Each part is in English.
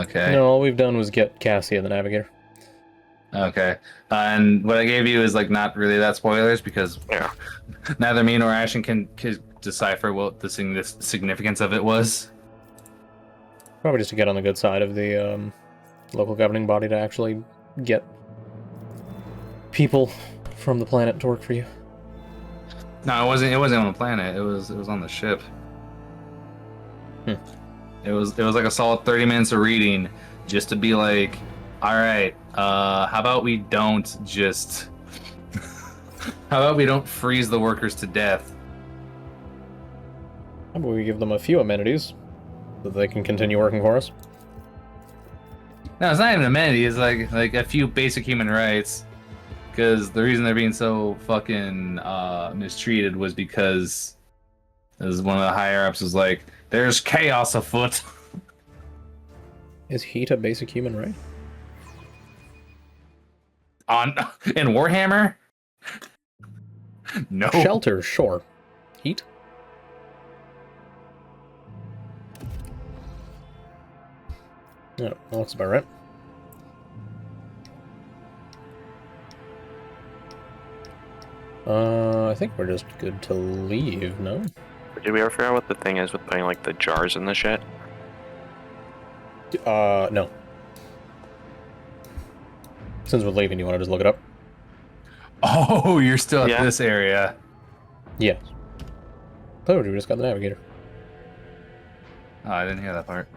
Okay. No, all we've done was get Cassia the Navigator. Okay. And what I gave you is like not really that spoilers because Yeah. neither me nor Ashton can decipher what the significance of it was. Probably just to get on the good side of the local governing body to actually get people from the planet to work for you. No, it wasn't. It wasn't on the planet. It was on the ship. It was like a solid 30 minutes of reading just to be like, all right, how about we don't just how about we don't freeze the workers to death? How about we give them a few amenities so that they can continue working for us? No, it's not even amenity. It's like a few basic human rights. Because the reason they're being so fucking mistreated was because as one of the higher ups was like, "There's chaos afoot." Is heat a basic human right? In Warhammer? No. Shelter, sure. Heat? No, that looks about right. I think we're just good to leave, no? Did we ever figure out what the thing is with putting like the jars in the shit? No. Since we're leaving, you want to just look it up? Oh, you're still at Yeah. this area. Yes. Told you, we just got the navigator. Oh, I didn't hear that part.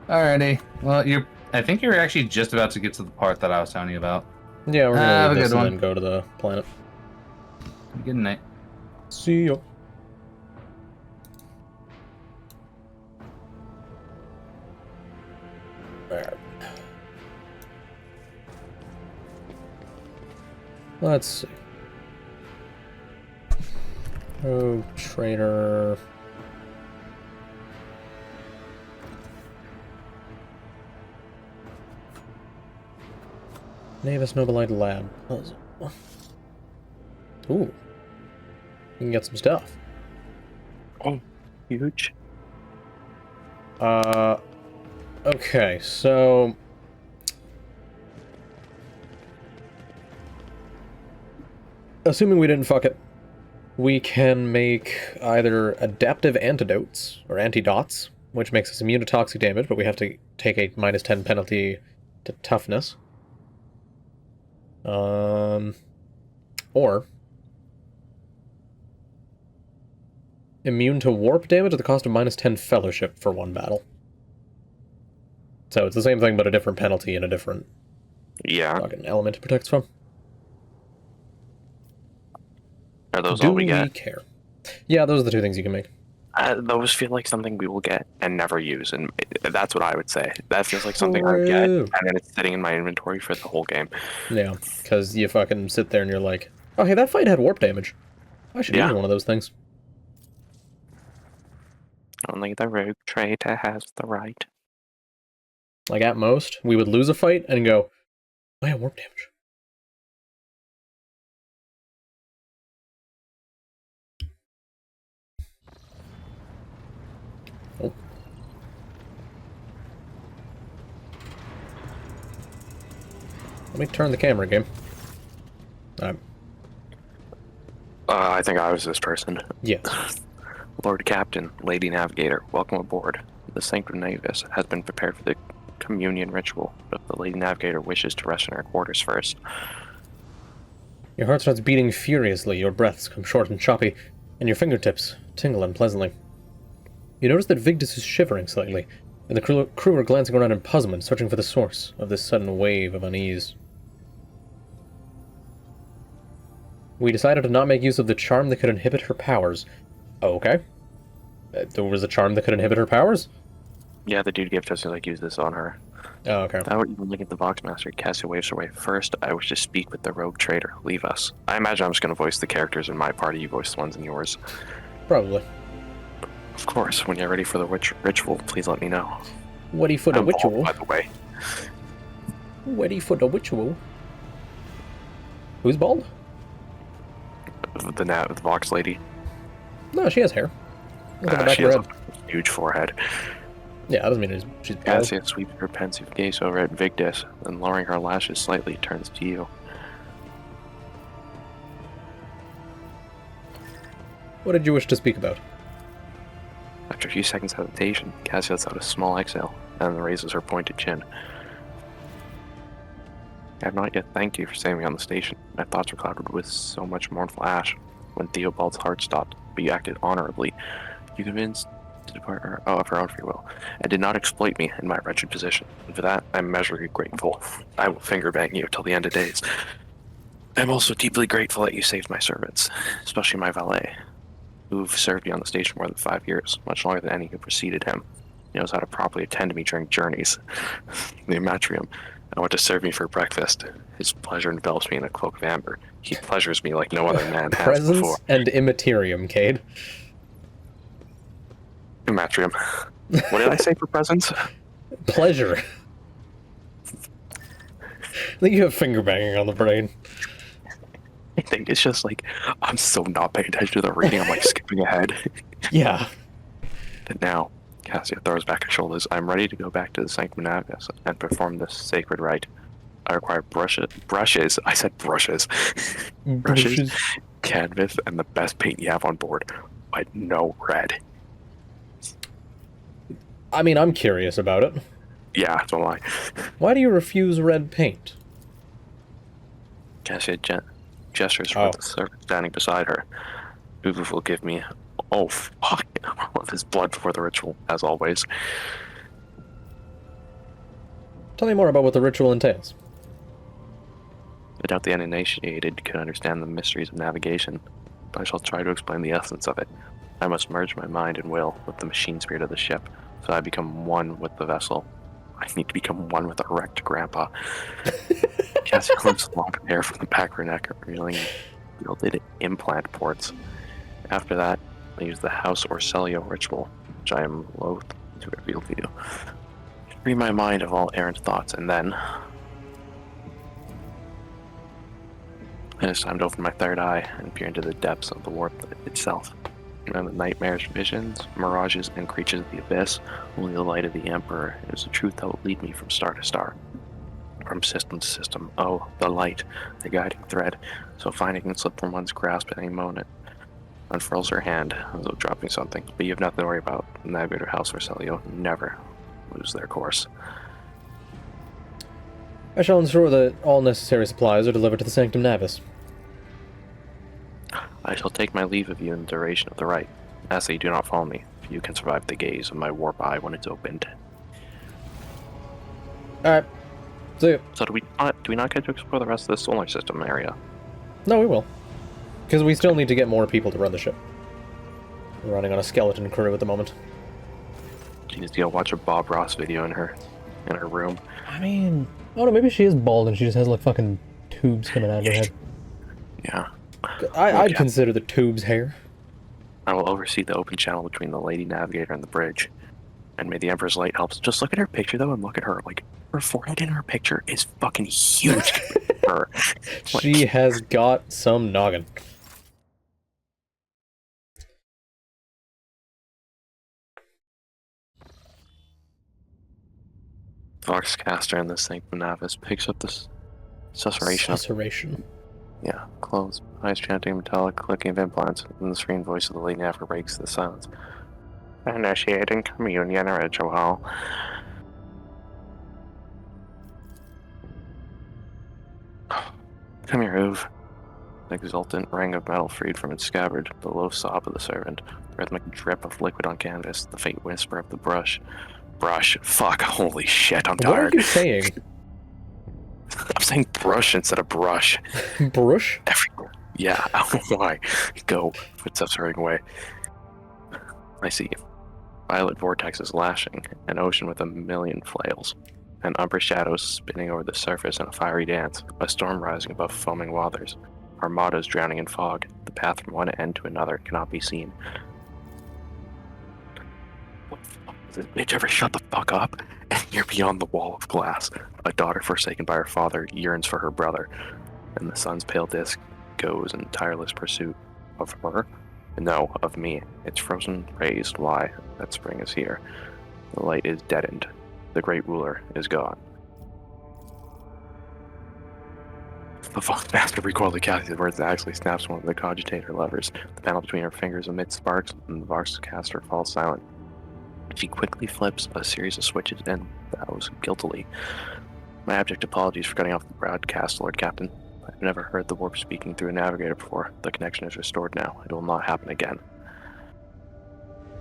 Alrighty. Well, I think you're actually just about to get to the part that I was telling you about. Yeah, we're Have gonna a leave this good and one. then go to the planet. Good night. See ya. Alright. Let's see. Oh, trader. Navis Nobilite Lab. Puzzle. Ooh. You can get some stuff. Oh, huge. Okay, so... Assuming we didn't fuck it, we can make either adaptive antidotes, or antidots, which makes us immune to toxic damage, but we have to take a -10 penalty to toughness. Or immune to warp damage at the cost of -10 fellowship for one battle. So it's the same thing, but a different penalty and a different fucking element it protects from. Are those Do all we we get? care? Yeah, those are the two things you can make. Those feel like something we will get and never use, and that's what I would say. That feels like something I would get, True. and then it's sitting in my inventory for the whole game. Yeah, because you fucking sit there and you're like, oh, hey, that fight had warp damage. I should use one of those things. Only the rogue trader has the right. Like, at most, we would lose a fight and go, oh, yeah, warp damage. Oh. Let me turn the camera, game. Alright. I think I was this person. Yes. Lord Captain, Lady Navigator, welcome aboard. The Sanctum Navis has been prepared for the communion ritual, but the Lady Navigator wishes to rest in her quarters first. Your heart starts beating furiously, your breaths come short and choppy, and your fingertips tingle unpleasantly. You notice that Vigdis is shivering slightly, and the crew are glancing around in puzzlement, searching for the source of this sudden wave of unease. We decided to not make use of the charm that could inhibit her powers. Oh, okay. There was a charm that could inhibit her powers? Yeah, the dude gave us to use this on her. Oh, okay. I would even look at the Voxmaster. Cassie waves her away. First, I wish to speak with the rogue trader. Leave us. I imagine I'm just going to voice the characters in my party. You voice the ones in yours. Probably. Of course. When you're ready for the ritual, please let me know. Ready for the ritual? By the way. Ready for the ritual? Who's bald? The Vox lady. No, she has hair. Look at the back She of has her head. a huge forehead. Yeah, that doesn't mean she's bald. Cassia sweeps her pensive gaze over at Vigdis, then lowering her lashes slightly, turns to you. What did you wish to speak about? After a few seconds of hesitation, Cassia lets out a small exhale, and then raises her pointed chin. I have not yet thanked you for saving me on the station. My thoughts were clouded with so much mournful ash when Theobald's heart stopped, but you acted honorably. You convinced to depart of her own free will, and did not exploit me in my wretched position. And for that, I'm immeasurably grateful. I will finger bang you till the end of days. I'm also deeply grateful that you saved my servants, especially my valet, who've served me on the station more than 5 years, much longer than any who preceded him. He knows how to properly attend to me during journeys. The Amatrium, and what to serve me for breakfast. His pleasure envelops me in a cloak of amber. He pleasures me like no other man has Presence before. and immaterium, Kade. Amatrium. What did I say for presents? Pleasure. I think you have finger banging on the brain. I think it's just like, I'm so not paying attention to the reading, I'm like skipping ahead. Yeah. And now, Cassia throws back her shoulders. I'm ready to go back to the Sanctum Navis and perform this sacred rite. I require brushes. I said brushes. Brushes, canvas, and the best paint you have on board, but no red. I mean, I'm curious about it. Yeah, so am I. Why do you refuse red paint? Cassia gestures toward the servant standing beside her. Uvu will give me, oh fuck, all of his blood before the ritual, as always. Tell me more about what the ritual entails. I doubt the uninitiated could understand the mysteries of navigation, but I shall try to explain the essence of it. I must merge my mind and will with the machine spirit of the ship, so I become one with the vessel. I need to become one with the wrecked grandpa. Cassie clips a lock of hair from the back of her neck, revealing gilded implant ports. After that, I use the House Orselio ritual, which I am loath to reveal to you. Free my mind of all errant thoughts, and then it's time to open my third eye and peer into the depths of the warp itself. And the nightmares, visions, mirages, and creatures of the abyss, only the light of the Emperor is the truth that will lead me from star to star. From system to system. Oh, the light, the guiding thread, so finding can slip from one's grasp at any moment. Unfurls her hand, as though dropping something, but you have nothing to worry about. The Navigator House Orselio never lose their course. I shall ensure that all necessary supplies are delivered to the Sanctum Navis. I shall take my leave of you in the duration of the rite. Ask that you do not follow me, if you can survive the gaze of my warp eye when it's opened. Alright. See ya. So do we not get to explore the rest of the solar system area? No, we will. Because we still need to get more people to run the ship. We're running on a skeleton crew at the moment. She needs to go watch a Bob Ross video in her room. I mean, oh no, maybe she is bald and she just has like fucking tubes coming out of her head. Yeah. I'd consider the tubes hair. I will oversee the open channel between the Lady Navigator and the bridge. And may the Emperor's light helps. Just look at her picture though and look at her. Like, her forehead in her picture is fucking huge. Her. She has got some noggin. Voxcaster in the Sanctum Navis picks up this susurration. Susurration. Yeah, clothes, eyes chanting metallic clicking of implants, and the serene voice of the Lady Navigator breaks the silence. Initiating communion ritual. Come here, Uv. The exultant ring of metal freed from its scabbard, the low sob of the servant, the rhythmic drip of liquid on canvas, the faint whisper of the brush. Fuck, holy shit, I'm tired. What are you saying? I'm saying brush instead of brush. Brush? Yeah, I don't know why. Go. Footsteps hurrying away. I see. Violet vortexes lashing, an ocean with a million flails, and umber shadows spinning over the surface in a fiery dance, a storm rising above foaming waters, armadas drowning in fog, the path from one end to another cannot be seen. What the fuck? Does this bitch ever shut the fuck up? And you're beyond the wall of glass. A daughter forsaken by her father yearns for her brother, and the sun's pale disk goes in tireless pursuit of her? No, of me. Its frozen rays lie that spring is here. The light is deadened. The great ruler is gone. The Vox Master recoiled Kathy the words that actually snaps one of the cogitator levers. The panel between her fingers emits sparks, and the Vox caster falls silent. She quickly flips a series of switches and bows guiltily. My abject apologies for cutting off the broadcast, Lord Captain. I've never heard the warp speaking through a navigator before. The connection is restored now. It will not happen again.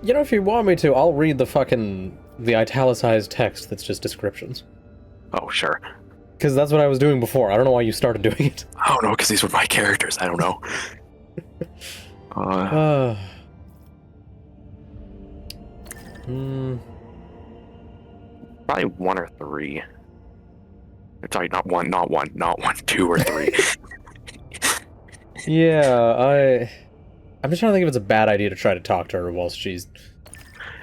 You know, if you want me to, I'll read the italicized text that's just descriptions. Oh, sure. Because that's what I was doing before. I don't know why you started doing it. I don't know, because these were my characters. I don't know. Probably 1 or 3. Sorry, not one, 2 or 3. Yeah, I'm just trying to think if it's a bad idea to try to talk to her whilst she's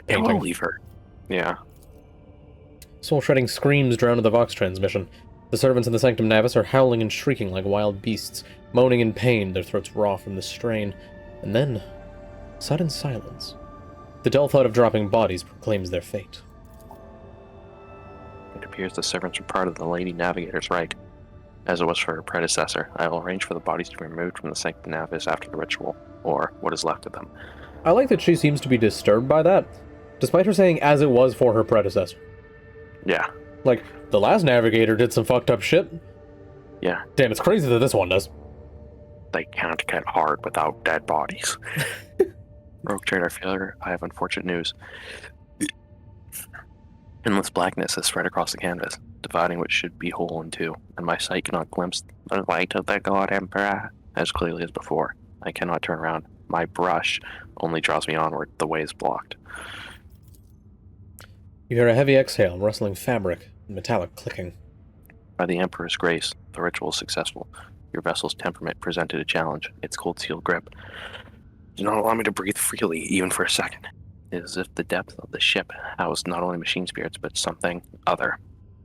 I want painting. to leave her. Yeah. Soul-shredding screams drown the Vox transmission. The servants in the Sanctum Navis are howling and shrieking like wild beasts, moaning in pain, their throats raw from the strain. And then, sudden silence. The dull thud of dropping bodies proclaims their fate. It appears the servants were part of the Lady Navigator's Reich. As it was for her predecessor, I will arrange for the bodies to be removed from the Sanctum Navis after the ritual, or what is left of them. I like that she seems to be disturbed by that, despite her saying as it was for her predecessor. Yeah. Like, the last Navigator did some fucked up shit. Yeah. Damn, it's crazy that this one does. They can't get hard without dead bodies. Rogue Trader failure, I have unfortunate news. Endless blackness has spread across the canvas, dividing what should be whole in two, and my sight cannot glimpse the light of the God Emperor as clearly as before. I cannot turn around. My brush only draws me onward. The way is blocked. You hear a heavy exhale, rustling fabric, and metallic clicking. By the Emperor's grace, the ritual is successful. Your vessel's temperament presented a challenge. Its cold steel grip did not allow me to breathe freely, even for a second. It is as if the depth of the ship housed not only machine spirits, but something other.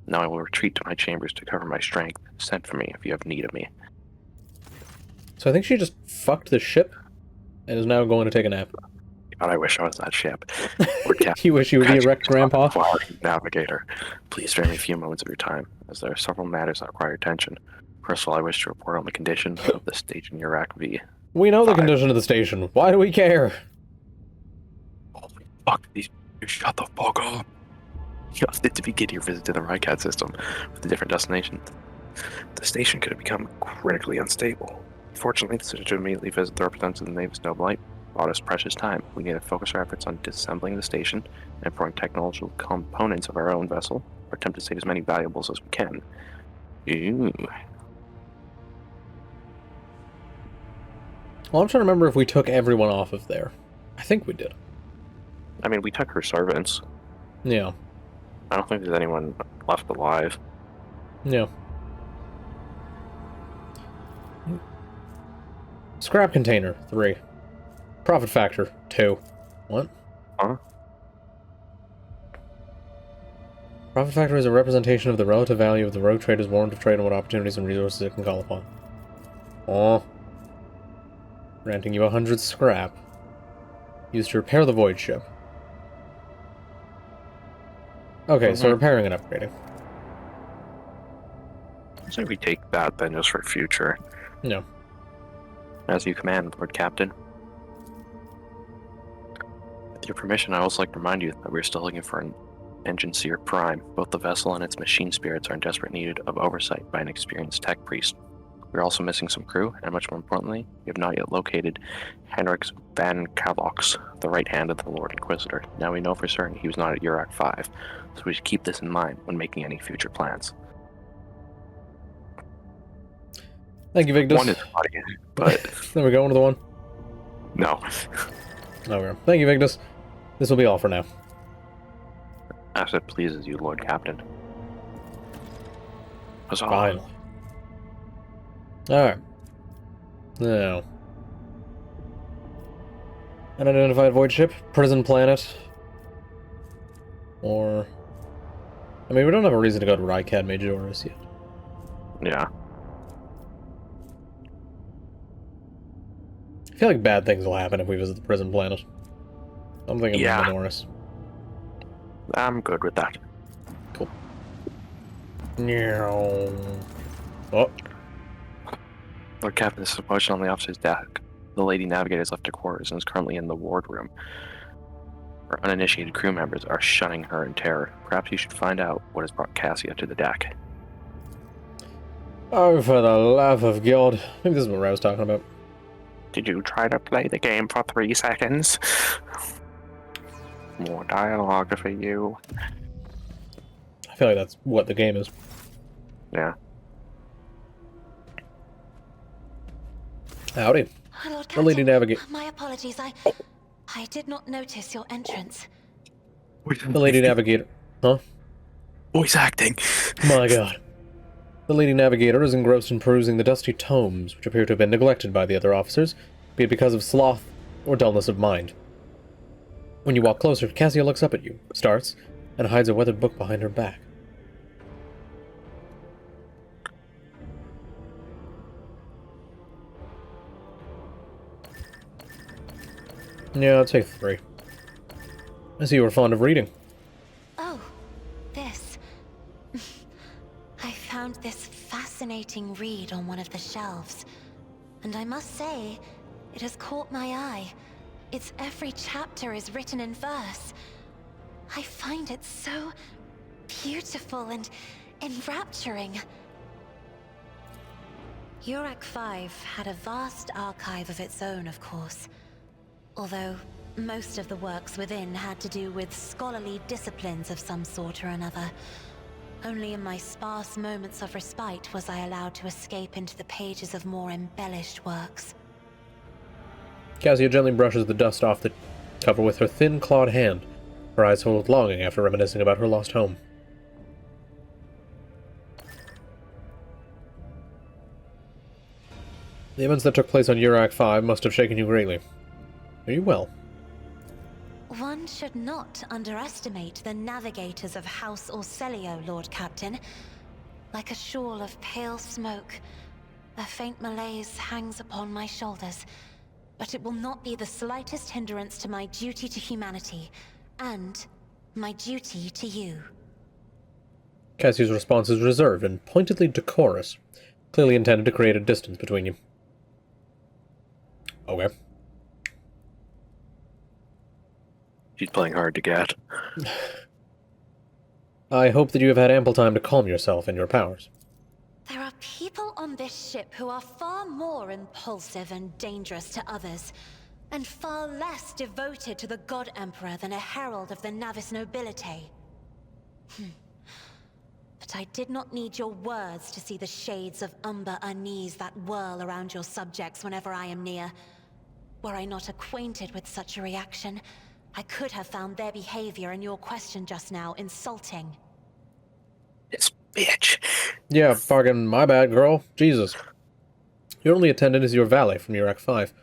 Now I will retreat to my chambers to cover my strength. Send for me if you have need of me. So I think she just fucked the ship, and is now going to take a nap. God, I wish I was that ship. You wish you would be a wrecked grandpa? Navigator, please spare me a few moments of your time, as there are several matters that require attention. First of all, I wish to report on the condition of the station Iraq V. We know the condition of the station. Why do we care? Holy fuck, these you shut the fuck up. You opted to begin your visit to the RICAD system with a different destination. The station could have become critically unstable. Fortunately, the decision to immediately visit the representative of the Navy's Noble Light bought us precious time. We need to focus our efforts on disassembling the station and improving technological components of our own vessel, or attempt to save as many valuables as we can. Ooh. Well, I'm trying to remember if we took everyone off of there. I think we did. I mean, we took her servants. Yeah. I don't think there's anyone left alive. Yeah. Scrap container, 3. Profit factor, 2. What? Huh? Profit factor is a representation of the relative value of the rogue trader's warrant of trade and what opportunities and resources it can call upon. Oh. Granting you 100 scrap. Used to repair the void ship. Okay, so repairing and upgrading. So we take that then just for future. No. As you command, Lord Captain. With your permission, I would also like to remind you that we're still looking for an Engine Seer Prime. Both the vessel and its machine spirits are in desperate need of oversight by an experienced tech priest. We're also missing some crew, and much more importantly, we have not yet located Henrik van Kavox, the right hand of the Lord Inquisitor. Now we know for certain he was not at Urak 5, so we should keep this in mind when making any future plans. Thank you, Vigdus. One is body, but There we go, another one. no. Okay. Thank you, Vigdus. This will be all for now. As it pleases you, Lord Captain. Huzzah. Finally. Alright. Now. Unidentified void ship, prison planet. Or... I mean, we don't have a reason to go to Rykad Majoris yet. Yeah. I feel like bad things will happen if we visit the prison planet. I'm thinking Yeah. Minoris. I'm good with that. Cool. Oh, Lord Captain, this is a potion on the officer's desk. The Lady Navigator has left her quarters and is currently in the wardroom. Her uninitiated crew members are shunning her in terror. Perhaps you should find out what has brought Cassia to the deck. oh, for the love of God. Maybe this is what Ray was talking about. Did you try to play the game for 3 seconds? More dialogue for you. I feel like that's what the game is. Yeah. Howdy. Lord The Lady Captain, Navigator. my apologies. I did not notice your entrance. The Lady Navigator. Huh? Voice acting. My God. The Lady Navigator is engrossed in perusing the dusty tomes, which appear to have been neglected by the other officers, be it because of sloth or dullness of mind. When you walk closer, Cassia looks up at you, starts, and hides a weathered book behind her back. Yeah, I'd say 3. I see you were fond of reading. Oh, this. I found this fascinating read on one of the shelves, and I must say, it has caught my eye. Its every chapter is written in verse. I find it so beautiful and enrapturing. Urak 5 had a vast archive of its own, of course. Although most of the works within had to do with scholarly disciplines of some sort or another. Only in my sparse moments of respite was I allowed to escape into the pages of more embellished works. Cassia gently brushes the dust off the cover with her thin, clawed hand, her eyes filled with longing after reminiscing about her lost home. The events that took place on Urak 5 must have shaken you greatly. Are you well? One should not underestimate the navigators of House Orselio, Lord Captain. Like a shawl of pale smoke, a faint malaise hangs upon my shoulders, but it will not be the slightest hindrance to my duty to humanity, and my duty to you. Cassia's response is reserved and pointedly decorous, clearly intended to create a distance between you. Okay. She's playing hard to get. I hope that you have had ample time to calm yourself and your powers. There are people on this ship who are far more impulsive and dangerous to others, and far less devoted to the God Emperor than a herald of the Navis nobility. But I did not need your words to see the shades of umber unease that whirl around your subjects whenever I am near. Were I not acquainted with such a reaction, I could have found their behavior in your question just now insulting. This bitch. Yeah, bargain. My bad, girl. Jesus. Your only attendant is your valet from Urak 5.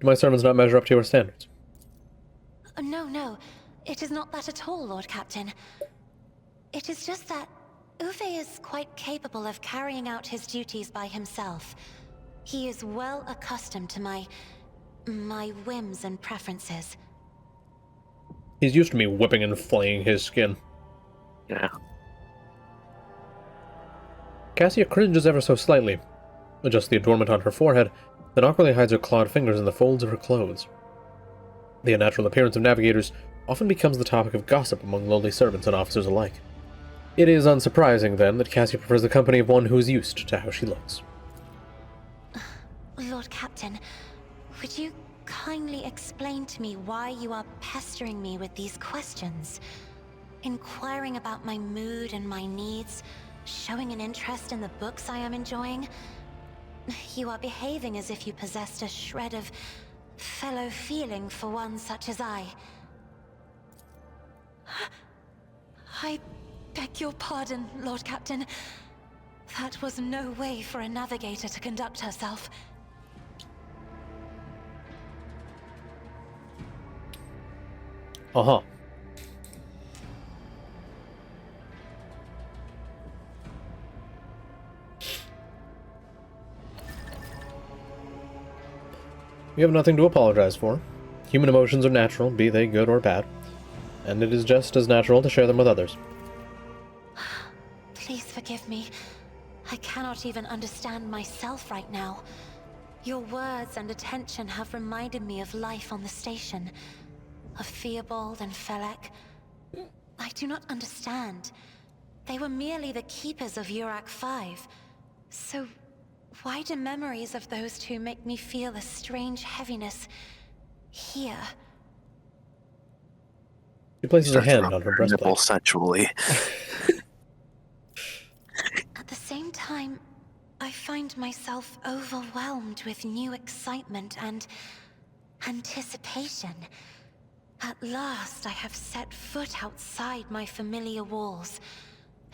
Do my sermons not measure up to your standards? No. It is not that at all, Lord Captain. It is just that Uwe is quite capable of carrying out his duties by himself. He is well accustomed to my whims and preferences. He's used to me whipping and flaying his skin. Yeah. Cassia cringes ever so slightly, adjusts the adornment on her forehead, then awkwardly hides her clawed fingers in the folds of her clothes. The unnatural appearance of navigators often becomes the topic of gossip among lowly servants and officers alike. It is unsurprising, then, that Cassia prefers the company of one who is used to how she looks. Lord Captain, would you kindly explain to me why you are pestering me with these questions? Inquiring about my mood and my needs, showing an interest in the books I am enjoying? You are behaving as if you possessed a shred of fellow feeling for one such as I. I beg your pardon, Lord Captain. That was no way for a navigator to conduct herself. Uh-huh. You have nothing to apologize for. Human emotions are natural, be they good or bad. and it is just as natural to share them with others. Please forgive me. I cannot even understand myself right now. Your words and attention have reminded me of life on the station, of Theobald and Felek. I do not understand. They were merely the keepers of Urak 5. So, why do memories of those two make me feel a strange heaviness here? She places her Starts hand rubbing on her nipple breastplate. sensually. At the same time, I find myself overwhelmed with new excitement and anticipation. At last, I have set foot outside my familiar walls,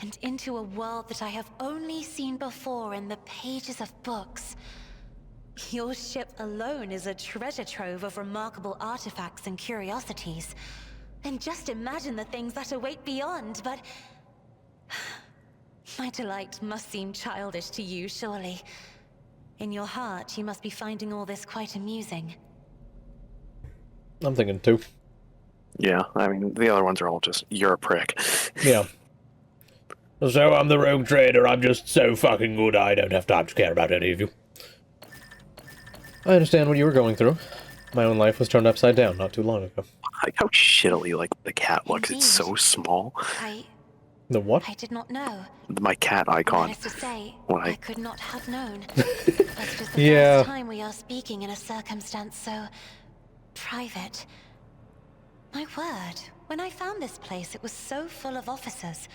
and into a world that I have only seen before in the pages of books. Your ship alone is a treasure trove of remarkable artifacts and curiosities. And just imagine the things that await beyond, but... My delight must seem childish to you, surely. In your heart, you must be finding all this quite amusing. I'm thinking too. Yeah, I mean, the other ones are all just, you're a prick. Yeah. So I'm the rogue trader, I'm just so fucking good I don't have time to care about any of you. I understand what you were going through. My own life was turned upside down not too long ago. I like how shittily like the cat looks. It's so Indeed. small. The what? I did not know. My cat icon. That is to say, When I I could not have known. But it is the Yeah. first time we are speaking in a circumstance so... private. My word, when I found this place, it was so full of officers.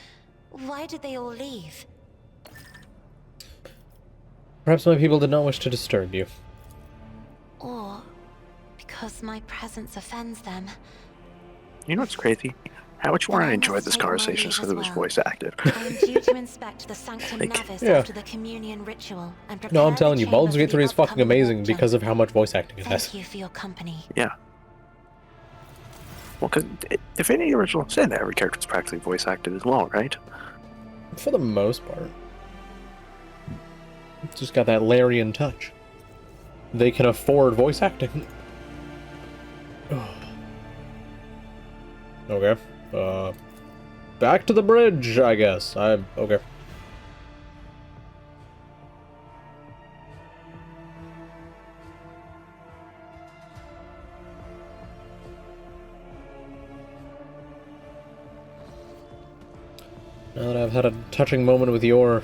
Why did they all leave? Perhaps my people did not wish to disturb you. Or because my presence offends them. You know what's crazy? How much more Then I I enjoyed must this take my conversation leave since as it was well. voice acted. I am due to inspect the Sanctum Like, Navis yeah. after the communion ritual and prepare No, I'm the telling you, chamber Baldur's for Gate the 3 is fucking upcoming amazing auction. because of how much voice acting it has. Thank you for your company. Yeah. Well, because if any original sin, every character is practically voice acted as well, right? For the most part. It's just got that Larian touch. They can afford voice acting. Okay. Back to the bridge, I guess. Okay. Now that I've had a touching moment with your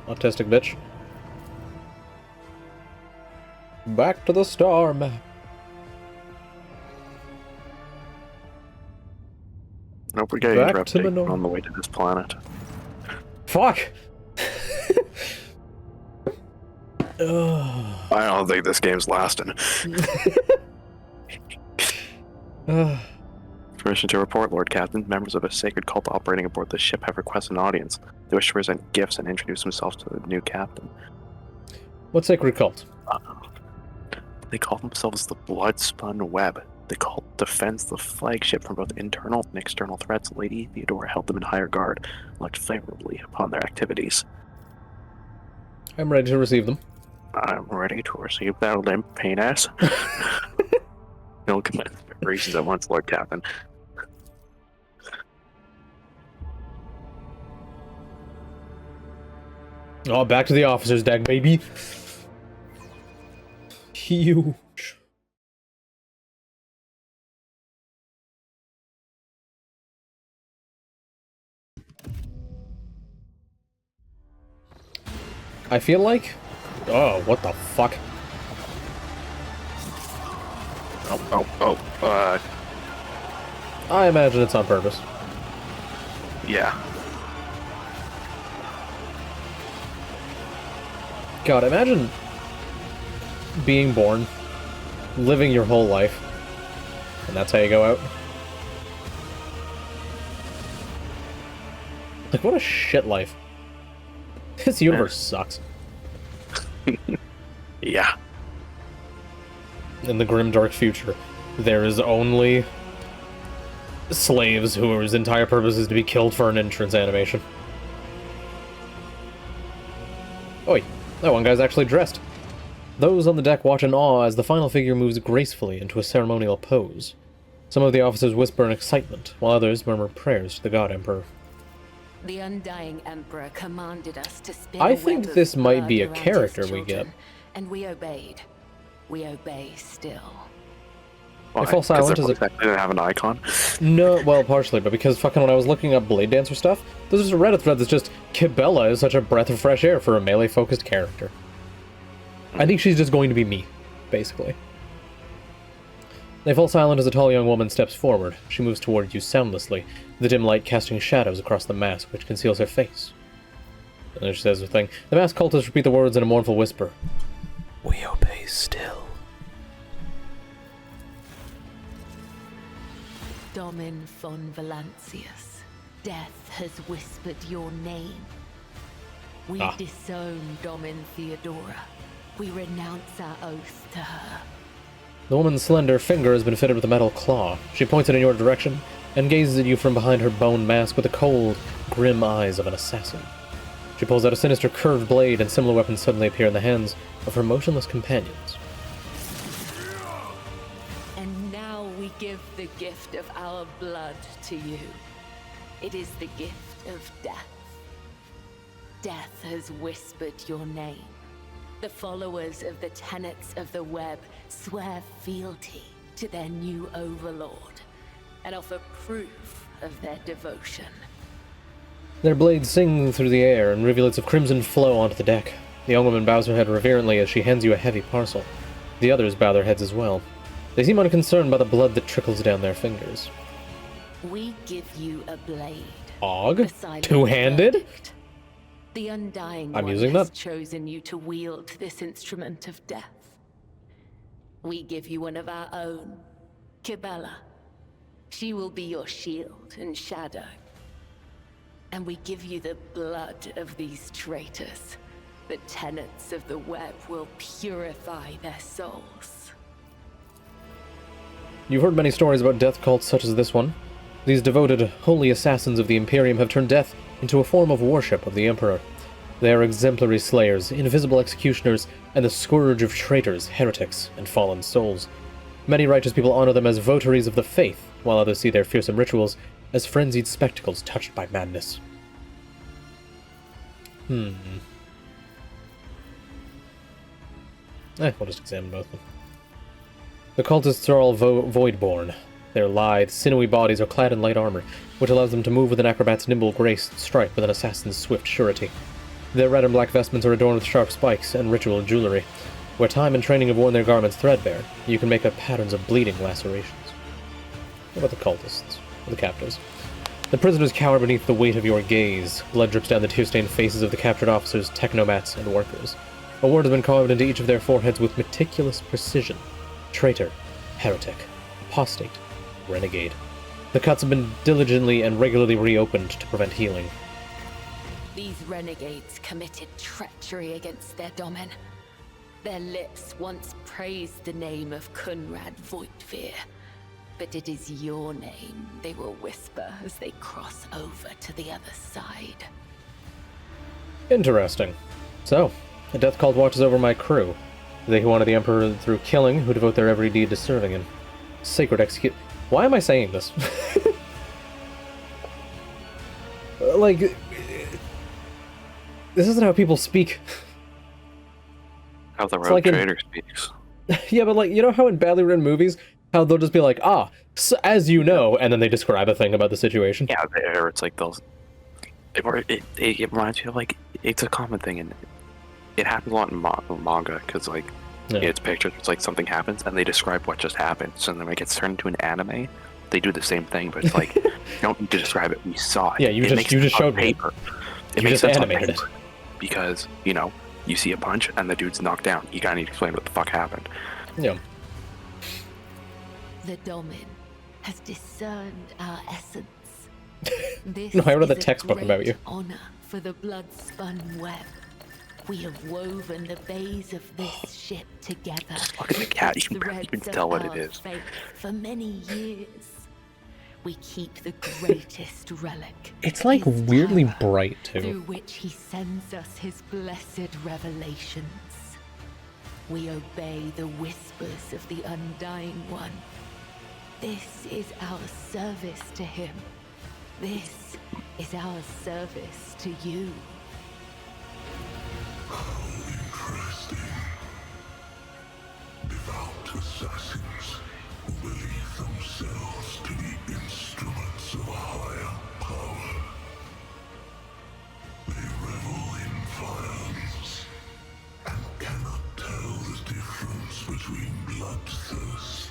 autistic bitch. Back to the star map. Nope, we're getting Back interrupted to Minor. on the way to this planet. Fuck! Ugh. I don't think this game's lasting. Ugh. Permission to report, Lord Captain. Members of a sacred cult operating aboard the ship have requested an audience. They wish to present gifts and introduce themselves to the new captain. What sacred cult? They call themselves the Blood-Spun Web. The cult defends the flagship from both internal and external threats. Lady Theodora held them in higher guard, and looked favorably upon their activities. I'm ready to receive them. I'm ready to receive that limp penis. No reasons at once, Lord Captain. Oh, back to the officer's deck, baby. Huge. I feel like... Oh, what the fuck? I imagine it's on purpose. Yeah. God, imagine being born, living your whole life, and that's how you go out. Like, what a shit life. This universe sucks. Yeah. In the grimdark future, there is only slaves whose entire purpose is to be killed for an entrance animation. Oi, that one guy's actually dressed. Those on the deck watch in awe as the final figure moves gracefully into a ceremonial pose. Some of the officers whisper in excitement, while others murmur prayers to the God Emperor. The Undying Emperor commanded us to spin I a think web this of might blood be a around his character we children, get. and we obeyed. We obey still. Why? Fall Silent is a... They didn't have an icon. No, well, partially, but because fucking when I was looking up Blade Dancer stuff, there's just a Reddit thread that's just, Kibella is such a breath of fresh air for a melee-focused character. I think she's just going to be me, basically. They fall silent as a tall young woman steps forward. She moves toward you soundlessly, the dim light casting shadows across the mask which conceals her face. And then she says her thing. The masked cultists repeat the words in a mournful whisper. We obey still. Domin von Valancius, death has whispered your name. We disown Domin Theodora. We renounce our oath to her. The woman's slender finger has been fitted with a metal claw. She points it in your direction and gazes at you from behind her bone mask with the cold, grim eyes of an assassin. She pulls out a sinister curved blade, and similar weapons suddenly appear in the hands of her motionless companions. And now we give the gift of our blood to you. It is the gift of death. Death has whispered your name. The followers of the tenets of the web swear fealty to their new overlord and offer proof of their devotion. Their blades sing through the air, and rivulets of crimson flow onto the deck. The young woman bows her head reverently as she hands you a heavy parcel. The others bow their heads as well. They seem unconcerned by the blood that trickles down their fingers. We give you a blade. Og? Two-handed? Verdict. The Undying I'm One using has that. chosen you to wield this instrument of death. We give you one of our own, Kibella. She will be your shield and shadow. And we give you the blood of these traitors. The tenets of the web will purify their souls. You've heard many stories about death cults such as this one. These devoted, holy assassins of the Imperium have turned death into a form of worship of the Emperor. They are exemplary slayers, invisible executioners, and the scourge of traitors, heretics, and fallen souls. Many righteous people honor them as votaries of the faith, while others see their fearsome rituals as frenzied spectacles touched by madness. We'll just examine both of them. The cultists are all void-born. Their lithe, sinewy bodies are clad in light armor, which allows them to move with an acrobat's nimble grace and strike with an assassin's swift surety. Their red and black vestments are adorned with sharp spikes and ritual jewelry. Where time and training have worn their garments threadbare, you can make out patterns of bleeding lacerations. What about the cultists? Or the captives? The prisoners cower beneath the weight of your gaze. Blood drips down the tear-stained faces of the captured officers, technomats, and workers. A word has been carved into each of their foreheads with meticulous precision. Traitor, heretic, apostate, renegade. The cuts have been diligently and regularly reopened to prevent healing. These renegades committed treachery against their domin. Their lips once praised the name of Kunrad Voitvir, but it is your name they will whisper as they cross over to the other side. Interesting. So, a death cult watches over my crew. They who honor the Emperor through killing, who devote their every deed to serving him. Sacred execute... Why am I saying this? Like... This isn't how people speak. How the It's rogue like trader speaks. Yeah, but like, you know how in badly written movies, how they'll just be like, as you know, and then they describe a thing about the situation? Yeah, or it's like those... It reminds me of, like, it's a common thing, and it happens a lot in manga, because, like, it's pictures, it's like something happens, and they describe what just happened, so then when it gets turned into an anime, they do the same thing, but it's like, you don't need to describe it, we saw it. Yeah, you just showed me. Paper. It You makes just sense on animated it. paper, because, you know, you see a punch, and the dude's knocked down. You gotta need to explain what the fuck happened. Yeah. The Domin has discerned our essence. This No, I read the is a textbook about great you. honor for the blood-spun web. We have woven the bays of this ship together. Look at the cat, with you can threads of tell what it our is. faith For many years, we keep the greatest relic. It's like his weirdly tower, bright, too. through which he sends us his blessed revelations. We obey the whispers of the Undying One. This is our service to him. This is our service to you. Interesting. Devout assassins who believe themselves to be instruments of a higher power. They revel in violence and cannot tell the difference between bloodthirst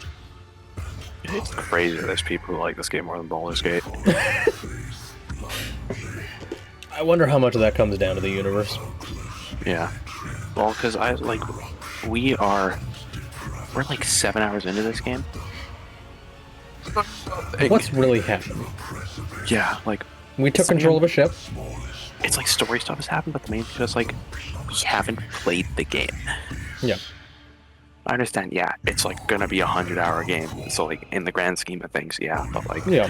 and It's crazy there's people who like this game more than Baldur's Gate. faith blindly. I wonder how much of that comes down to the universe. Yeah. Well, because we're like 7 hours into this game. What's really happened? Yeah, like, We took control of a ship. it's like story stuff has happened, but the main thing is like, we haven't played the game. Yeah. I understand, yeah, it's like gonna be a 100-hour game, so like, in the grand scheme of things, yeah, but like, Yeah.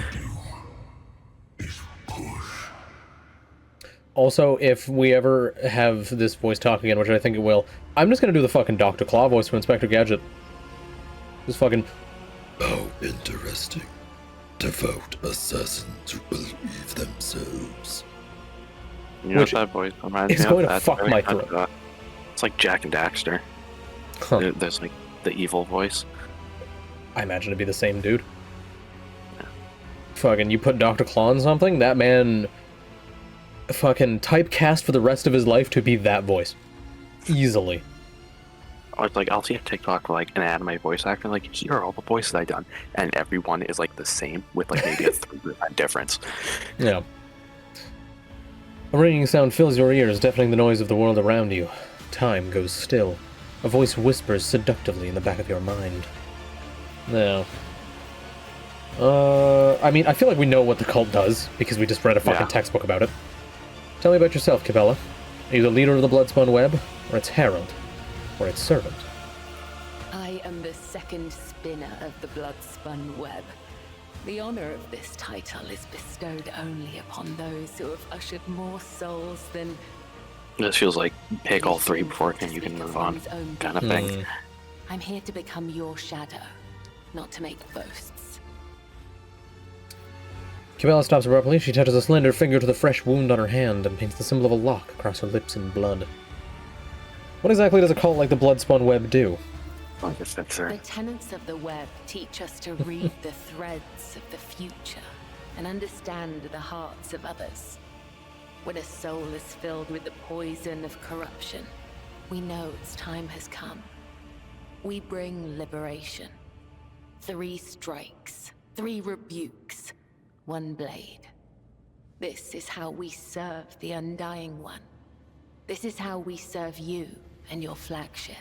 Also, if we ever have this voice talk again, which I think it will, I'm just gonna do the fucking Dr. Claw voice from Inspector Gadget. Just fucking... How interesting. Devout assassins who believe themselves. you know Which what that voice reminds is me going of? to That's fuck really my kind of, throat. it's like Jack and Daxter. Huh. There's like the evil voice. I imagine it'd be the same dude. Fucking, you put Dr. Claw on something, that man... fucking typecast for the rest of his life to be that voice. Easily. Or it's like, I'll see a TikTok for like an anime voice actor, like, here are all the voices I've done, and everyone is like the same, with like maybe a 3% difference. Yeah. A ringing sound fills your ears, deafening the noise of the world around you. Time goes still. A voice whispers seductively in the back of your mind. Now... I mean, I feel like we know what the cult does, because we just read a fucking Yeah. textbook about it. Tell me about yourself, Cabela. Are you the leader of the Bloodspun Web, or its herald, or its servant? I am the second spinner of the Bloodspun Web. The honor of this title is bestowed only upon those who have ushered more souls than... This feels like pick all three before you can move on, kind of thing. I'm here to become your shadow, not to make boasts. Cabela stops abruptly. She touches a slender finger to the fresh wound on her hand and paints the symbol of a lock across her lips in blood. What exactly does a cult like the Bloodspun Web do? I guess that's The tenets of the web teach us to read the threads of the future and understand the hearts of others. When a soul is filled with the poison of corruption, we know its time has come. We bring liberation. 3 strikes, 3 rebukes, 1 blade. This is how we serve the Undying One. This is how we serve you and your flagship.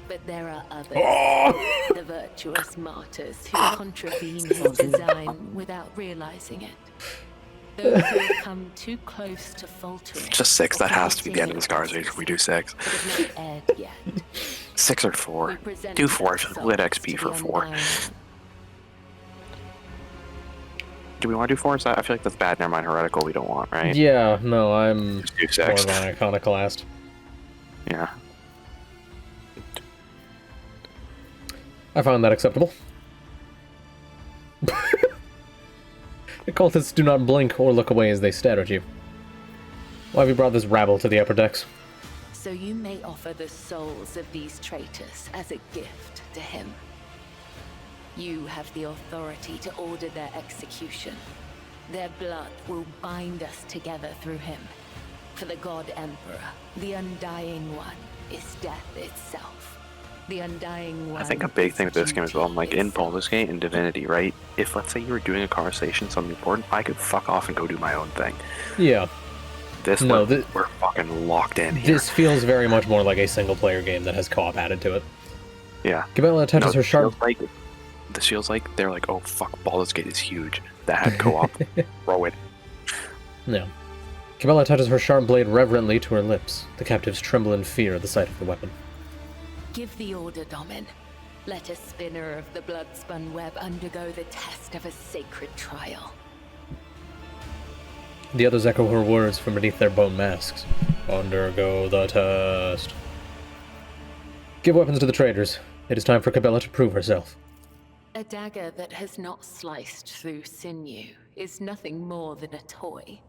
But there are others, the virtuous martyrs who contravene his design without realizing it. Those who have come too close to faltering. just 6. That has to be the end of the Scars Age if we do 6. But have not aired yet. 6 or 4. We present Do 4. ourselves Lit XP to for the 4. Undying One. Do we want to do 4? I feel like that's bad. Never mind. Heretical we don't want, right? Yeah, no, I'm Just do more 6. of an iconoclast. Yeah. I found that acceptable. The cultists do not blink or look away as they stare at you. Why have you brought this rabble to the upper decks? So you may offer the souls of these traitors as a gift to him. You have the authority to order their execution. Their blood will bind us together through him. For the God Emperor, the Undying One, is death itself. The Undying One. I think a big thing with this game as well, like in itself. Baldur's Gate and Divinity, right? If let's say you were doing a conversation, something important, I could fuck off and go do my own thing. Yeah, This No, we're fucking locked in here. this feels very much more like a single-player game that has co-op added to it. Yeah. Cabela touches her sharp... This feels like they're like, oh fuck, Baldur's Gate is huge. That had co-op. Throw it. No. Cabela touches her sharp blade reverently to her lips. The captives tremble in fear at the sight of the weapon. Give the order, Domin. Let a spinner of the Bloodspun Web undergo the test of a sacred trial. The others echo her words from beneath their bone masks. Undergo the test. Give weapons to the traders. It is time for Cabela to prove herself. A dagger that has not sliced through sinew is nothing more than a toy.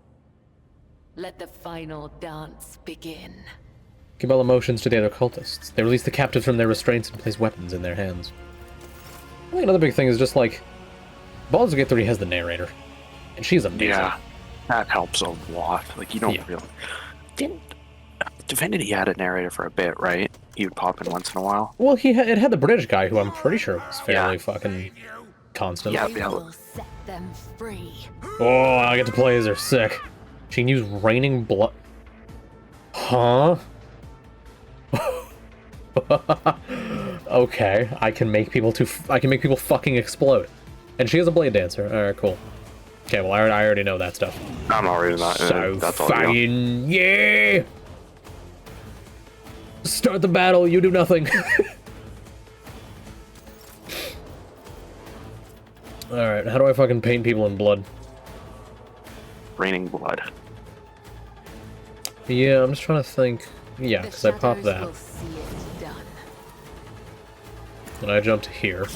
Let the final dance begin. Cabela motions to the other cultists. They release the captives from their restraints and place weapons in their hands. I think another big thing is just like, Baldur's Gate 3 has the narrator, and she's amazing. Yeah, that helps a lot. Like, you don't really... Didn't... Divinity had a narrator for a bit, right? He would pop in once in a while. Well, it had the British guy, who I'm pretty sure was fairly fucking constant. Yeah, I will set them free. Oh, I get to play as her. Sick. She can use raining blood. Huh? Okay, I can make people fucking explode. And she is a blade dancer. Alright, cool. Okay, well, I already know that stuff. I'm not reading that. So That's all I know. fucking yeah! Start the battle, you do nothing. Alright, how do I fucking paint people in blood? Raining blood. Yeah, I'm just trying to think. Yeah, The because I popped shadows that. will see it done. And I jumped here.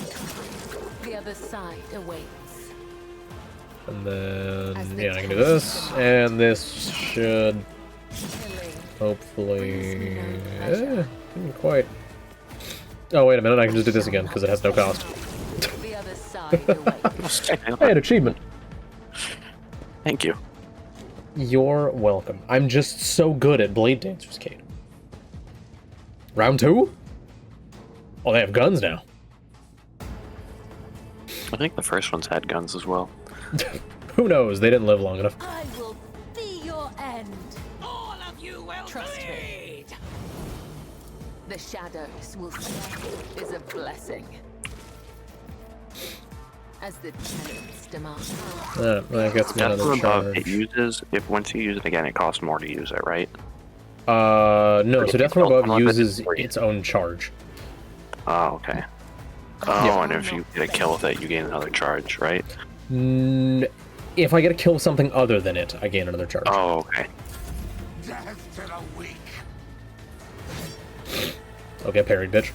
The other side awaits. And then, yeah, I can do this. And this should Killing hopefully... brings me no pleasure. Didn't quite... Oh, wait a minute, I can just do this again, because it has no cost. The other side awaits. Hey, an achievement. Thank you. You're welcome. I'm just so good at Blade Dancers, Kade. Round 2? Oh, they have guns now. I think the first one's had guns as well. Who knows? They didn't live long enough. I will be your end. All of you will Trust me. The shadows will see is a blessing. As the tenants demand. That gets me Death another from above, it charge. uses, if once you use it again, it costs more to use it, right? No, so Death from Well, Above unless uses it's free. its own charge. Oh, okay. Oh, Yeah. and if you get a kill with it, you gain another charge, right? If I get a kill with something other than it, I gain another charge. Oh, okay. Death to the weak. I'll get parried, bitch.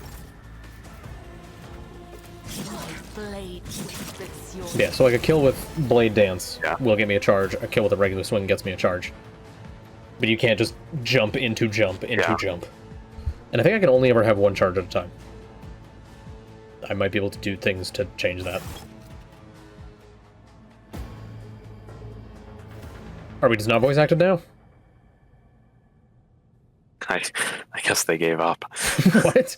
Blade whispers your Yeah, so like a kill with Blade Dance Yeah. will get me a charge. A kill with a regular swing gets me a charge. But you can't just jump into jump into Yeah. jump. And I think I can only ever have one charge at a time. I might be able to do things to change that. Are we just not voice acted now? I guess they gave up. What?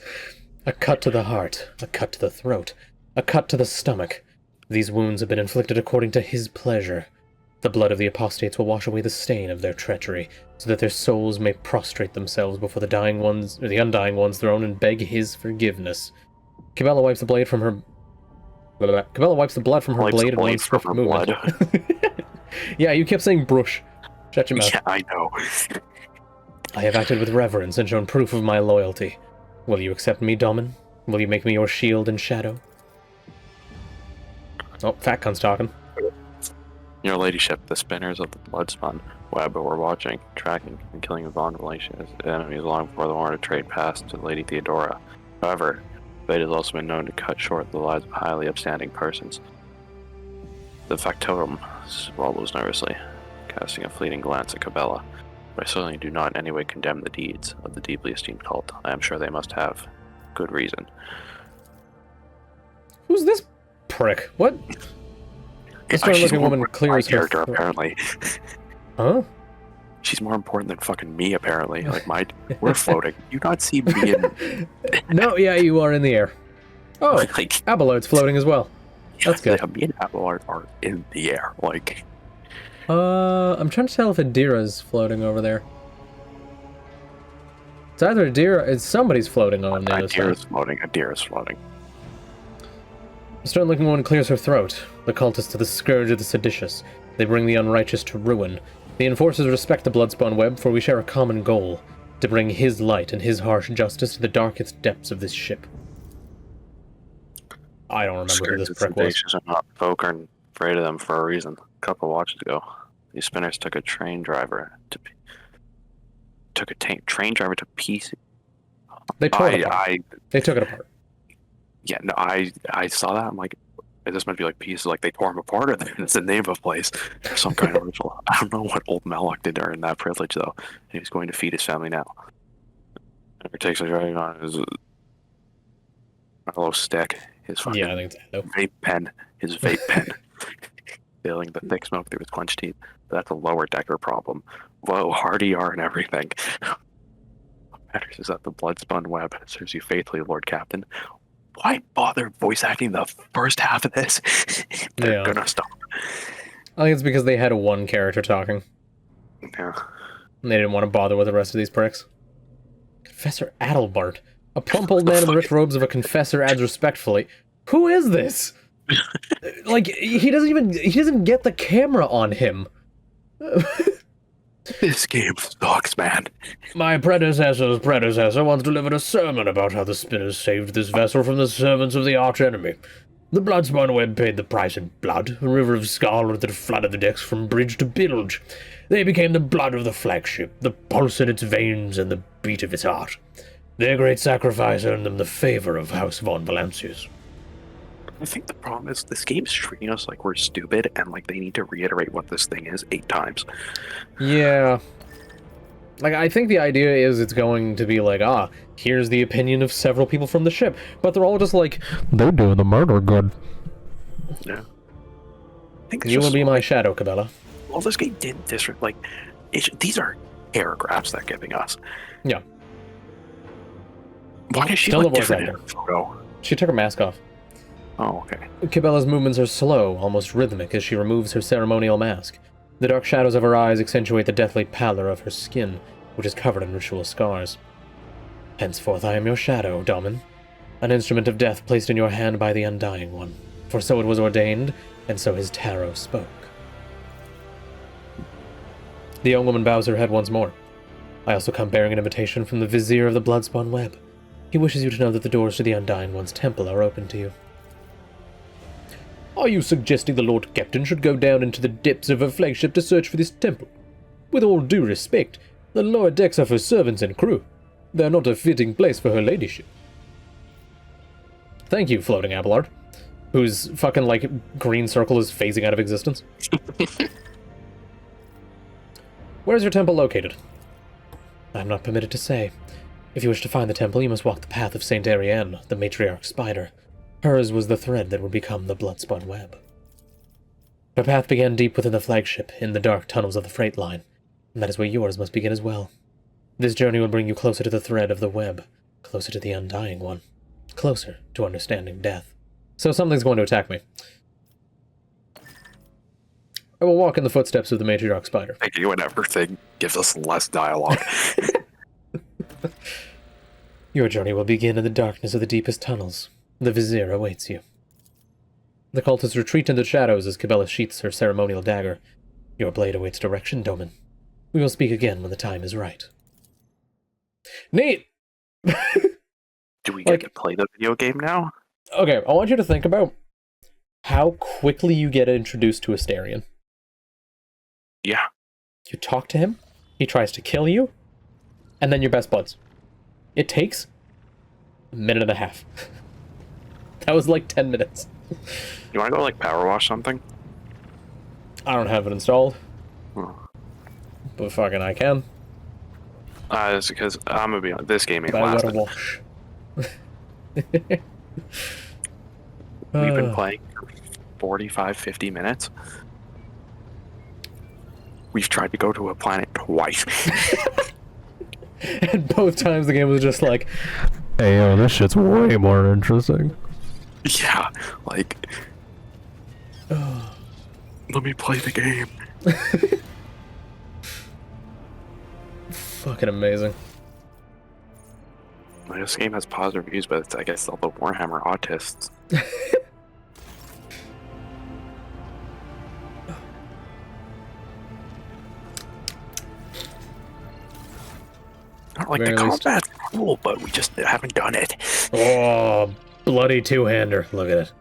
A cut to the heart, a cut to the throat, a cut to the stomach. These wounds have been inflicted according to his pleasure. The blood of the apostates will wash away the stain of their treachery, so that their souls may prostrate themselves before the dying ones, or the undying one's throne, and beg his forgiveness. Cabela wipes the blade from her. Cabela wipes the blood from her Wipes the blade in one blade from swift her movement. blood. Yeah, you kept saying brush. Shut your mouth. Yeah, I know. I have acted with reverence and shown proof of my loyalty. Will you accept me, Domin? Will you make me your shield and shadow? Oh, Fat Cunt's talking. Your ladyship, the spinners of the bloodspun web were watching, tracking, and killing the bond relations enemies long before the warrant of trade passed to Lady Theodora. However, fate has also been known to cut short the lives of highly upstanding persons. The factotum swallows nervously, casting a fleeting glance at Cabela. But I certainly do not in any way condemn the deeds of the deeply esteemed cult. I am sure they must have good reason. Who's this prick? What? This looking woman more clears my her character, throat. apparently. Huh? She's more important than fucking me, apparently. Like, we're floating. You not see me in... No, yeah, you are in the air. Oh, like, Abelard's floating as well. That's good. Me and Abelard are in the air. Like, I'm trying to tell if Adira's floating over there. It's either Adira, it's somebody's floating on the other side. Adira's floating. Adira's floating. The stern-looking woman clears her throat. The cultists are the scourge of the seditious. They bring the unrighteous to ruin. The enforcers respect the Bloodspawn web, for we share a common goal: to bring his light and his harsh justice to the darkest depths of this ship. I don't remember who this prick was. Are not folk are afraid of them for a reason. A couple watches ago, these spinners took a train driver to train driver to pieces. They tore it apart. They took it apart. Yeah, no, I saw that. I'm like, this might be like pieces, like they tore him apart, or it's the name of a place, or some kind of ritual. I don't know what old Malak did during that privilege though. And he's going to feed his family now. And he takes a drag on his little stick, his fucking Yeah, I think it's Endo. vape pen, his vape pen, feeling the thick smoke through his clenched teeth. But that's a lower decker problem. Whoa, hard ER and everything. What matters is that the blood-spun web serves you faithfully, Lord Captain. Why bother voice acting the first half of this? They're gonna stop. I think it's because they had one character talking. Yeah. And they didn't want to bother with the rest of these pricks. Confessor Adelbart. A plump old man in the rich robes of a confessor adds respectfully. Who is this? Like, he doesn't get the camera on him. This game sucks, man. My predecessor's predecessor once delivered a sermon about how the spinners saved this vessel from the servants of the arch-enemy. The blood-spun web paid the price in blood, a river of scarlet that flooded the decks from bridge to bilge. They became the blood of the flagship, the pulse in its veins and the beat of its heart. Their great sacrifice earned them the favor of House von Valancius. I think the problem is this game's treating us like we're stupid, and like they need to reiterate what this thing is 8 times. Yeah. Like, I think the idea is it's going to be like, here's the opinion of several people from the ship, but they're all just like, they're doing the murder good. Yeah. I think You will be my shadow, Cabela. Well, this game didn't disrupt, like, these are paragraphs they're giving us. Yeah. Why is she Still look the voice different in actor. her photo? She took her mask off. Oh, okay. Cabela's movements are slow, almost rhythmic, as she removes her ceremonial mask. The dark shadows of her eyes accentuate the deathly pallor of her skin, which is covered in ritual scars. Henceforth I am your shadow, Domin, an instrument of death placed in your hand by the Undying One. For so it was ordained, and so his tarot spoke. The young woman bows her head once more. I also come bearing an invitation from the Vizier of the Bloodspun Web. He wishes you to know that the doors to the Undying One's temple are open to you. Are you suggesting the Lord Captain should go down into the depths of her flagship to search for this temple? With all due respect, the lower decks are for servants and crew. They're not a fitting place for her ladyship. Thank you, Floating Abelard, whose fucking, like, green circle is phasing out of existence. Where's your temple located? I'm not permitted to say. If you wish to find the temple, you must walk the path of Saint Ariane, the matriarch's spider. Hers was the thread that would become the blood-spun web. Her path began deep within the flagship, in the dark tunnels of the freight line, and that is where yours must begin as well. This journey will bring you closer to the thread of the web, closer to the Undying One, closer to understanding death. So something's going to attack me. I will walk in the footsteps of the matriarch spider. Thank you, and everything gives us less dialogue. Your journey will begin in the darkness of the deepest tunnels. The Vizier awaits you. The cultists retreat into the shadows as Cabela sheaths her ceremonial dagger. Your blade awaits direction, Domin. We will speak again when the time is right. Neat! Do we get to play the video game now? Okay, I want you to think about how quickly you get introduced to Astarion. Yeah. You talk to him, he tries to kill you, and then you're best buds. It takes a minute and a half. That was like 10 minutes. You want to go, like, power wash something? I don't have it installed. Oh. But fucking I can. It's because I'm gonna be honest, this game ain't But I gotta lasting. wash. We've been playing for 45, 50 minutes. We've tried to go to a planet twice. And both times the game was just like, hey, yo, this shit's way more interesting. Yeah, like... let me play the game. Fucking amazing. Like, this game has positive reviews, but it's, I guess, all the Warhammer autists. I don't like the Very least. combat's cool, but we just haven't done it. Oh, bloody two-hander. Look at it.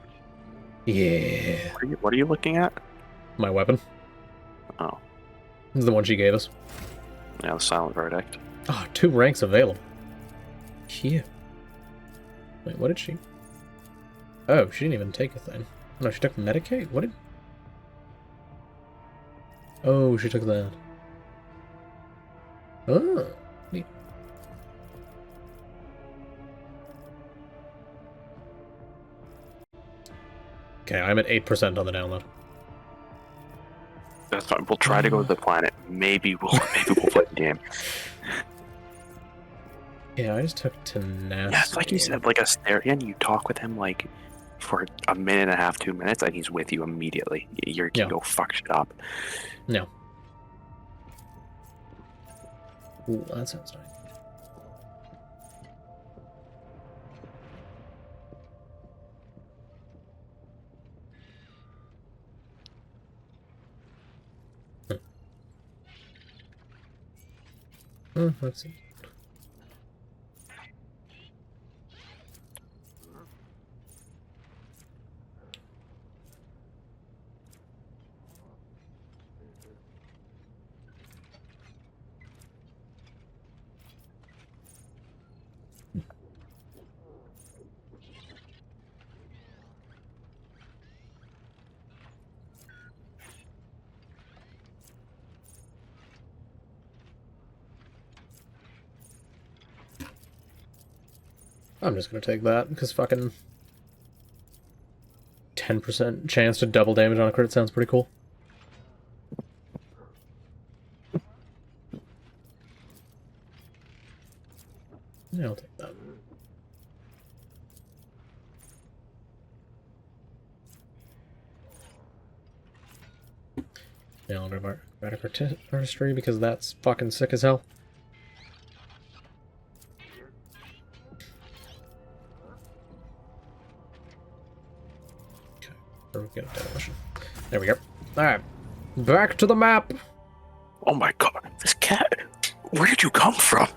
Yeah. What are you looking at? My weapon. Oh, This is the one she gave us. yeah, the Silent Verdict. Oh, 2 ranks available. Here. Wait, what did she? Oh, she didn't even take a thing. No, she took Medicaid? What did... Oh, she took that. Oh, neat. Okay, I'm at 8% on the download. That's fine. We'll try to go to the planet. Maybe we'll play the game. Yeah, I just took tenacity. Yeah, it's like you said, like Asterion, you talk with him like for a minute and a half, 2 minutes, and he's with you immediately. You can go fuck shit up. No. Ooh, that sounds nice. Let's see. I'm just gonna take that, because fucking 10% chance to double damage on a crit sounds pretty cool. Yeah, I'll take that. Yeah, I'll grab artistry because that's fucking sick as hell. Okay, where we get a demolition. There we go. Alright, back to the map! Oh my god, this cat! Where did you come from?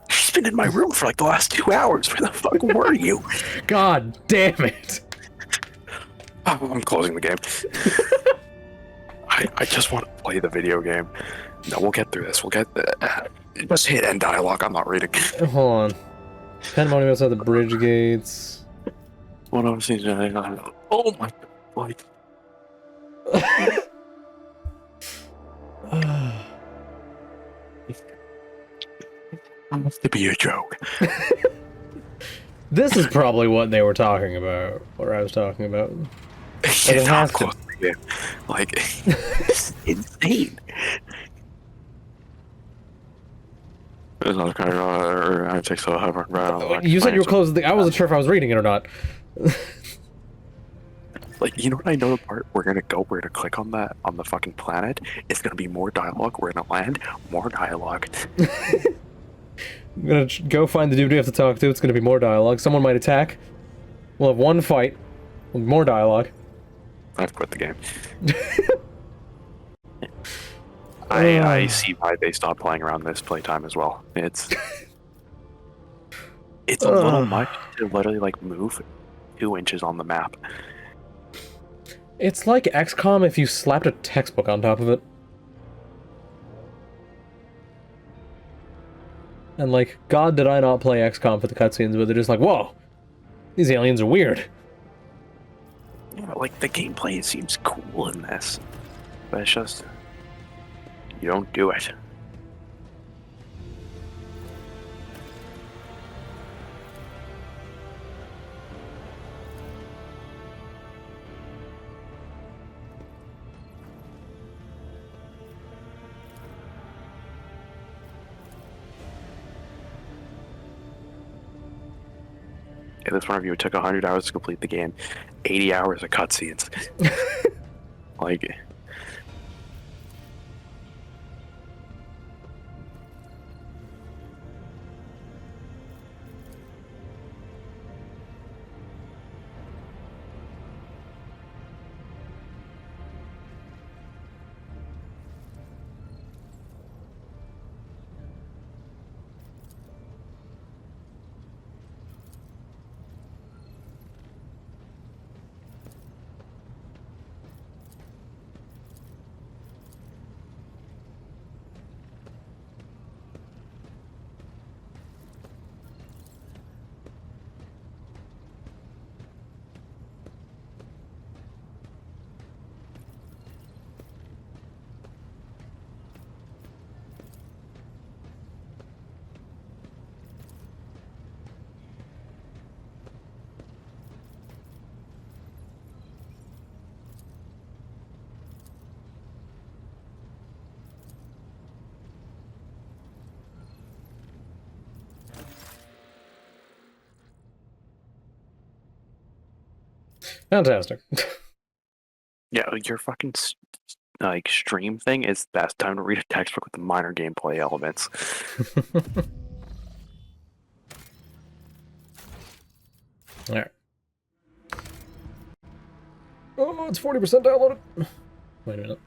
She's been in my room for like the last 2 hours. Where the fuck were you? God damn it! Oh, I'm closing the game. I just want to play the video game. No, we'll get through this. We'll get just hit end dialogue. I'm not reading. Hold on. Pandemonium outside the bridge gates. What I'm seeing. Oh my god. To be a joke. This is probably what they were talking about, or I was talking about. But it has to. Like, it's insane. It's not kind of, I take so hard. You said you were close to the... I wasn't sure if I was reading it or not. Like, you know what I know the part we're gonna click on that, on the fucking planet? It's gonna be more dialogue, we're gonna land, more dialogue. I'm gonna go find the dude we have to talk to, it's gonna be more dialogue. Someone might attack. We'll have one fight, with more dialogue. I've quit the game. I see why they stopped playing around this playtime as well. It's a little much to literally like move 2 inches on the map. It's like XCOM if you slapped a textbook on top of it. And like, God did I not play XCOM for the cutscenes, but they're just like, whoa! These aliens are weird. Yeah, like the gameplay seems cool in this, but it's just you don't do it. Yeah, this one review, it took 100 hours to complete the game, 80 hours of cutscenes. Like, Fantastic. Yeah, your fucking like stream thing is best time to read a textbook with the minor gameplay elements. Alright. Oh, it's 40% downloaded. Wait a minute.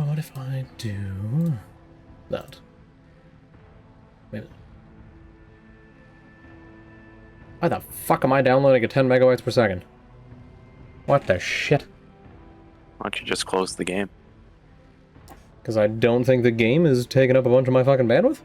What if I do that? Wait a minute. Why the fuck am I downloading at 10 megabytes per second? What the shit? Why don't you just close the game? Because I don't think the game is taking up a bunch of my fucking bandwidth?